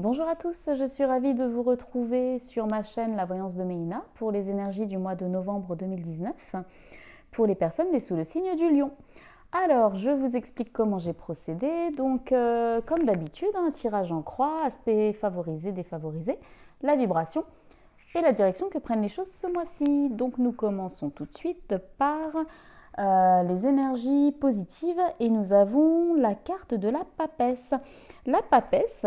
Bonjour à tous, je suis ravie de vous retrouver sur ma chaîne La Voyance de Méina pour les énergies du mois de novembre 2019 pour les personnes nées sous le signe du lion. Alors, je vous explique comment j'ai procédé. Donc, comme d'habitude, un tirage en croix, aspect favorisé, défavorisé, la vibration et la direction que prennent les choses ce mois-ci. Donc, nous commençons tout de suite par les énergies positives et nous avons la carte de la papesse. La papesse,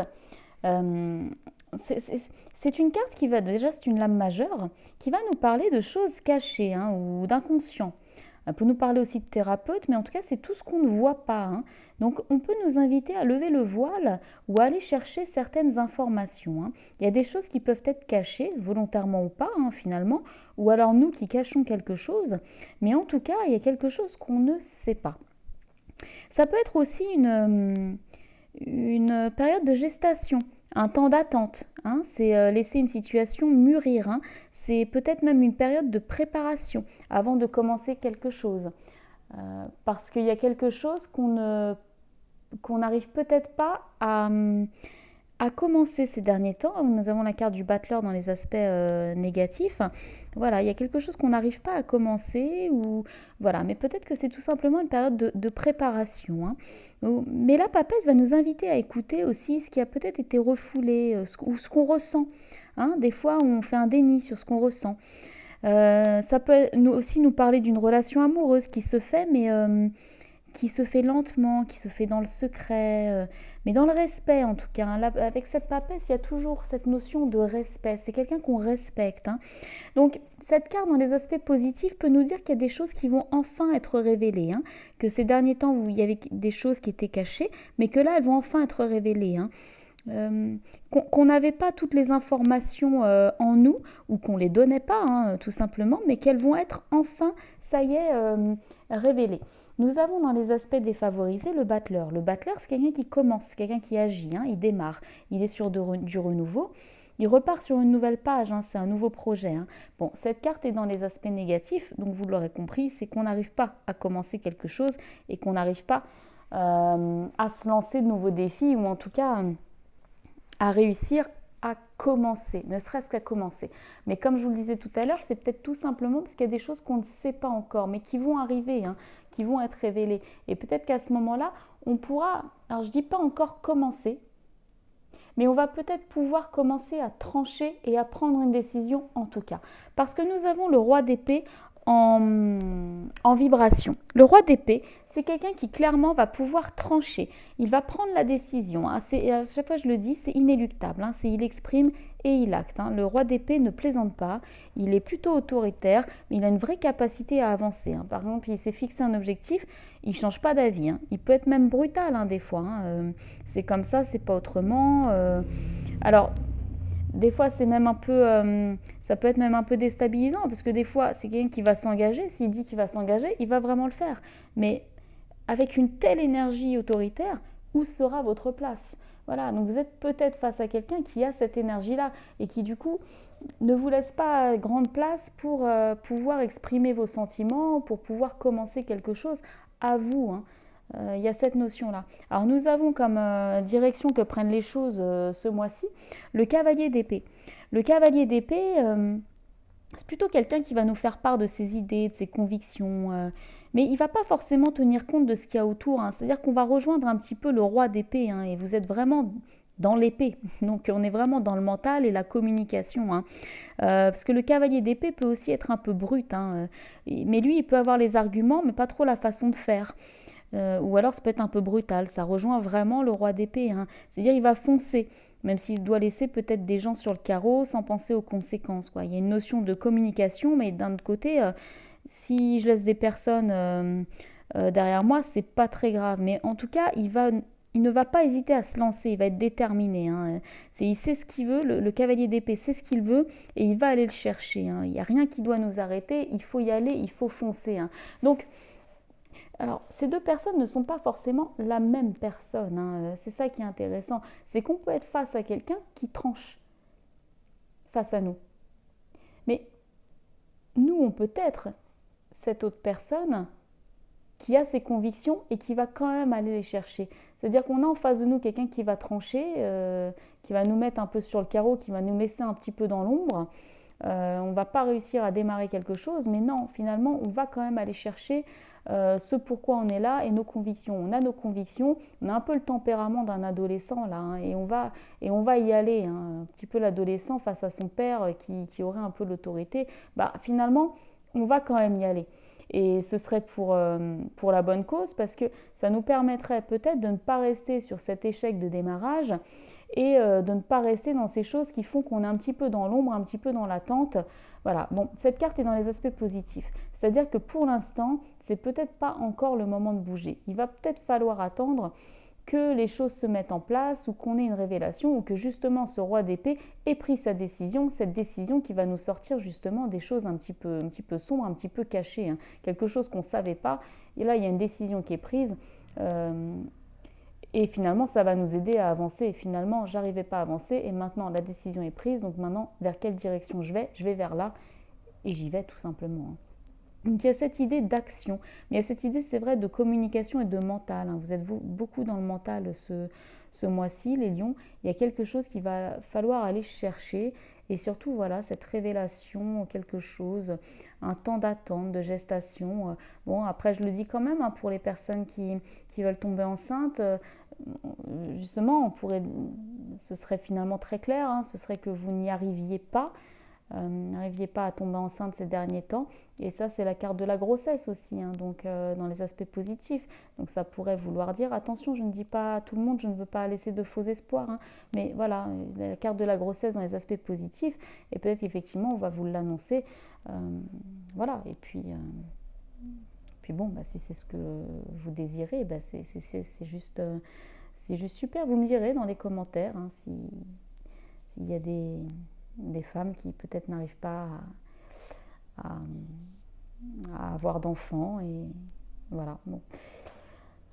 c'est une carte qui va, déjà c'est une lame majeure, qui va nous parler de choses cachées ou d'inconscient. Elle peut nous parler aussi de thérapeute, mais en tout cas c'est tout ce qu'on ne voit pas. Donc on peut nous inviter à lever le voile ou à aller chercher certaines informations. Il y a des choses qui peuvent être cachées, volontairement ou pas finalement, ou alors nous qui cachons quelque chose, mais en tout cas il y a quelque chose qu'on ne sait pas. Ça peut être aussi une période de gestation, un temps d'attente. C'est laisser une situation mûrir. C'est peut-être même une période de préparation avant de commencer quelque chose. Parce qu'il y a quelque chose qu'on n'arrive peut-être pas à commencer ces derniers temps. Nous avons la carte du battleur dans les aspects négatifs. Voilà, il y a quelque chose qu'on n'arrive pas à commencer. Voilà, mais peut-être que c'est tout simplement une période de préparation. Mais la papesse va nous inviter à écouter aussi ce qui a peut-être été refoulé ou ce qu'on ressent. Des fois, on fait un déni sur ce qu'on ressent. Ça peut aussi nous parler d'une relation amoureuse qui se fait, mais qui se fait lentement, qui se fait dans le secret, mais dans le respect en tout cas. Là, avec cette papesse, il y a toujours cette notion de respect. C'est quelqu'un qu'on respecte. Donc, cette carte, dans les aspects positifs, peut nous dire qu'il y a des choses qui vont enfin être révélées. Que ces derniers temps, il y avait des choses qui étaient cachées, mais que là, elles vont enfin être révélées. Qu'on n'avait pas toutes les informations en nous, ou qu'on ne les donnait pas, tout simplement, mais qu'elles vont être enfin, ça y est, révélées. Nous avons dans les aspects défavorisés le battleur. Le battleur, c'est quelqu'un qui commence, c'est quelqu'un qui agit, il démarre, il est sur du renouveau. Il repart sur une nouvelle page, c'est un nouveau projet. Bon, cette carte est dans les aspects négatifs, donc vous l'aurez compris, c'est qu'on n'arrive pas à commencer quelque chose et qu'on n'arrive pas à se lancer de nouveaux défis, ou en tout cas à réussir à commencer, ne serait-ce qu'à commencer. Mais comme je vous le disais tout à l'heure, c'est peut-être tout simplement parce qu'il y a des choses qu'on ne sait pas encore, mais qui vont arriver, qui vont être révélées. Et peut-être qu'à ce moment-là, on pourra, alors je ne dis pas encore commencer, mais on va peut-être pouvoir commencer à trancher et à prendre une décision en tout cas. Parce que nous avons le roi d'épée en vibration. Le roi d'épée, c'est quelqu'un qui clairement va pouvoir trancher. Il va prendre la décision. À chaque fois je le dis, c'est inéluctable. Il exprime et il acte. Le roi d'épée ne plaisante pas. Il est plutôt autoritaire, mais il a une vraie capacité à avancer. Par exemple, il s'est fixé un objectif, il ne change pas d'avis. Il peut être même brutal des fois. C'est comme ça, c'est pas autrement. Alors, des fois, c'est même un peu, ça peut être même un peu déstabilisant, parce que des fois, c'est quelqu'un qui va s'engager. S'il dit qu'il va s'engager, il va vraiment le faire. Mais avec une telle énergie autoritaire, où sera votre place? Voilà, donc vous êtes peut-être face à quelqu'un qui a cette énergie-là et qui du coup ne vous laisse pas grande place pour pouvoir exprimer vos sentiments, pour pouvoir commencer quelque chose à vous. Il y a cette notion-là. Alors nous avons comme direction que prennent les choses ce mois-ci le cavalier d'épée. Le cavalier d'épée, c'est plutôt quelqu'un qui va nous faire part de ses idées, de ses convictions, mais il ne va pas forcément tenir compte de ce qu'il y a autour. C'est-à-dire qu'on va rejoindre un petit peu le roi d'épée, et vous êtes vraiment dans l'épée. Donc on est vraiment dans le mental et la communication. Parce que le cavalier d'épée peut aussi être un peu brut, mais lui il peut avoir les arguments, mais pas trop la façon de faire. Ou alors ça peut être un peu brutal. Ça rejoint vraiment le roi d'épée. C'est-à-dire il va foncer, même s'il doit laisser peut-être des gens sur le carreau sans penser aux conséquences. Il y a une notion de communication, mais d'un autre côté, si je laisse des personnes derrière moi, c'est pas très grave. Mais en tout cas, il ne va pas hésiter à se lancer, il va être déterminé. Il sait ce qu'il veut, le cavalier d'épée sait ce qu'il veut et il va aller le chercher. Il n'y a rien qui doit nous arrêter, il faut y aller, il faut foncer. Donc, alors, ces deux personnes ne sont pas forcément la même personne. C'est ça qui est intéressant. C'est qu'on peut être face à quelqu'un qui tranche face à nous. Mais nous, on peut être cette autre personne qui a ses convictions et qui va quand même aller les chercher. C'est-à-dire qu'on a en face de nous quelqu'un qui va trancher, qui va nous mettre un peu sur le carreau, qui va nous laisser un petit peu dans l'ombre. On ne va pas réussir à démarrer quelque chose, mais non, finalement, on va quand même aller chercher ce pourquoi on est là et nos convictions. On a nos convictions, on a un peu le tempérament d'un adolescent là, hein, et on va y aller, hein, un petit peu l'adolescent face à son père qui aurait un peu l'autorité. Bah, finalement, on va quand même y aller. Et ce serait pour la bonne cause parce que ça nous permettrait peut-être de ne pas rester sur cet échec de démarrage et de ne pas rester dans ces choses qui font qu'on est un petit peu dans l'ombre, un petit peu dans l'attente. Voilà, bon, cette carte est dans les aspects positifs. C'est-à-dire que pour l'instant, c'est peut-être pas encore le moment de bouger. Il va peut-être falloir attendre que les choses se mettent en place ou qu'on ait une révélation ou que justement ce roi d'épée ait pris sa décision, cette décision qui va nous sortir justement des choses un petit peu sombres, un petit peu cachées, hein, quelque chose qu'on ne savait pas. Et là, il y a une décision qui est prise. Et finalement, ça va nous aider à avancer. Et finalement, j'arrivais pas à avancer et maintenant, la décision est prise. Donc maintenant, vers quelle direction je vais? Je vais vers là et j'y vais tout simplement. Donc il y a cette idée d'action, mais il y a cette idée, c'est vrai, de communication et de mental. Hein. Vous êtes beaucoup dans le mental ce mois-ci, les lions. Il y a quelque chose qu'il va falloir aller chercher et surtout, voilà, cette révélation, quelque chose, un temps d'attente, de gestation. Bon, après, je le dis quand même, hein, pour les personnes qui veulent tomber enceintes, justement, ce serait finalement très clair, hein, ce serait que vous n'y arriviez pas. N'arriviez pas à tomber enceinte ces derniers temps. Et ça, c'est la carte de la grossesse aussi, hein, donc dans les aspects positifs. Donc ça pourrait vouloir dire, attention, je ne dis pas à tout le monde, je ne veux pas laisser de faux espoirs, hein, mais voilà, la carte de la grossesse dans les aspects positifs, et peut-être qu'effectivement, on va vous l'annoncer. Voilà, et puis bon, bah, si c'est ce que vous désirez, bah, c'est juste super. Vous me direz dans les commentaires, hein, s'il y a des femmes qui peut-être n'arrivent pas à avoir d'enfants et voilà. Bon.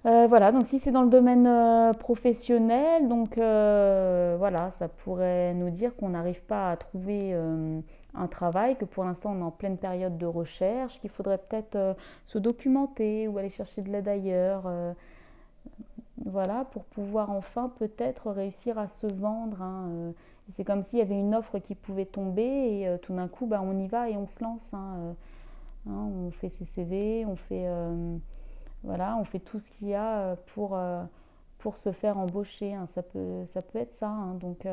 Voilà, donc si c'est dans le domaine professionnel, donc voilà, ça pourrait nous dire qu'on n'arrive pas à trouver un travail, que pour l'instant on est en pleine période de recherche, qu'il faudrait peut-être se documenter ou aller chercher de l'aide ailleurs. Voilà, pour pouvoir enfin peut-être réussir à se vendre. Hein. C'est comme s'il y avait une offre qui pouvait tomber et tout d'un coup, bah, on y va et on se lance. Hein. On fait ses CV, voilà, on fait tout ce qu'il y a pour se faire embaucher. Hein. Ça peut être ça. Hein. Donc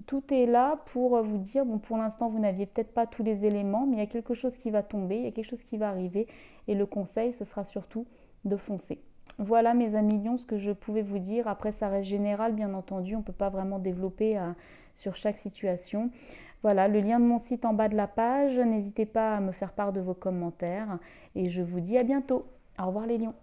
tout est là pour vous dire, bon, pour l'instant, vous n'aviez peut-être pas tous les éléments, mais il y a quelque chose qui va tomber, il y a quelque chose qui va arriver. Et le conseil, ce sera surtout de foncer. Voilà mes amis lions, ce que je pouvais vous dire. Après, ça reste général, bien entendu. On ne peut pas vraiment développer sur chaque situation. Voilà, le lien de mon site en bas de la page. N'hésitez pas à me faire part de vos commentaires. Et je vous dis à bientôt. Au revoir les lions.